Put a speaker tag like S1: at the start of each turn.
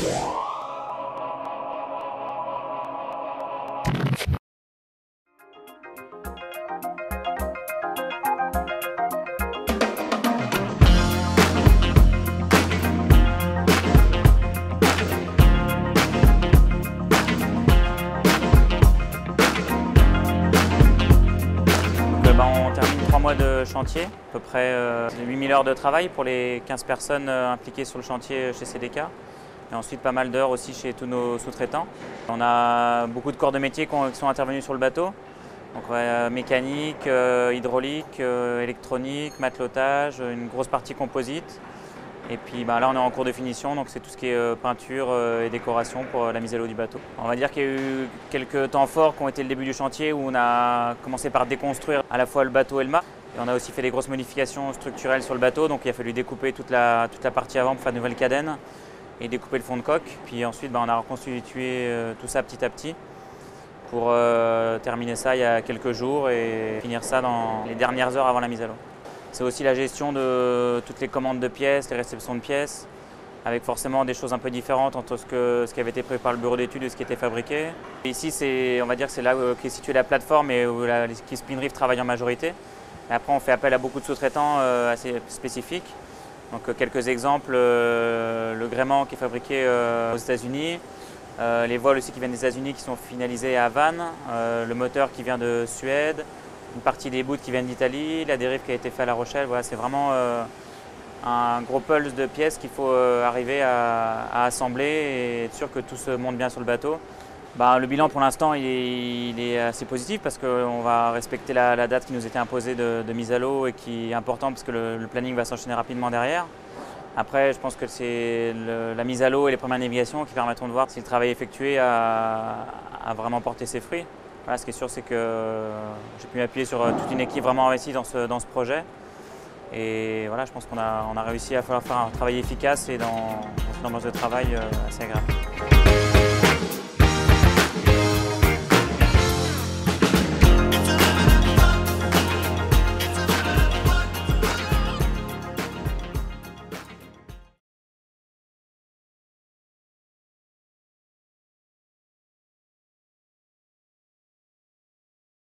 S1: On termine 3 mois de chantier, à peu près 8000 heures de travail pour les 15 personnes impliquées sur le chantier chez CDK. Et ensuite pas mal d'heures aussi chez tous nos sous-traitants. On a beaucoup de corps de métier qui sont intervenus sur le bateau. Donc mécanique, hydraulique, électronique, matelotage, une grosse partie composite. Et puis là on est en cours de finition, donc c'est tout ce qui est peinture et décoration pour la mise à l'eau du bateau. On va dire qu'il y a eu quelques temps forts qui ont été le début du chantier où on a commencé par déconstruire à la fois le bateau et le mât. Et on a aussi fait des grosses modifications structurelles sur le bateau, donc il a fallu découper toute la partie avant pour faire de nouvelles cadènes et découper le fond de coque. Puis ensuite on a reconstitué tout ça petit à petit pour terminer ça il y a quelques jours et finir ça dans les dernières heures avant la mise à l'eau. C'est aussi la gestion de toutes les commandes de pièces, les réceptions de pièces, avec forcément des choses un peu différentes entre ce qui avait été prévu par le bureau d'études et ce qui était fabriqué. Et ici, on va dire que c'est là qu'est située la plateforme et où l'équipe Spinrift travaille en majorité. Et après, on fait appel à beaucoup de sous-traitants assez spécifiques. Donc quelques exemples, le gréement qui est fabriqué aux États-Unis, les voiles aussi qui viennent des États-Unis qui sont finalisées à Vannes, le moteur qui vient de Suède, une partie des bouts qui viennent d'Italie, la dérive qui a été faite à La Rochelle. Voilà, c'est vraiment un gros pulse de pièces qu'il faut arriver à assembler et être sûr que tout se monte bien sur le bateau. Le bilan pour l'instant il est assez positif parce qu'on va respecter la date qui nous était imposée de mise à l'eau et qui est importante parce que le planning va s'enchaîner rapidement derrière. Après, je pense que c'est la mise à l'eau et les premières navigations qui permettront de voir si le travail effectué a vraiment porté ses fruits. Voilà, ce qui est sûr, c'est que j'ai pu m'appuyer sur toute une équipe vraiment investie dans ce projet. Et voilà, je pense qu'on a réussi à faire un travail efficace et dans une ambiance de travail assez agréable.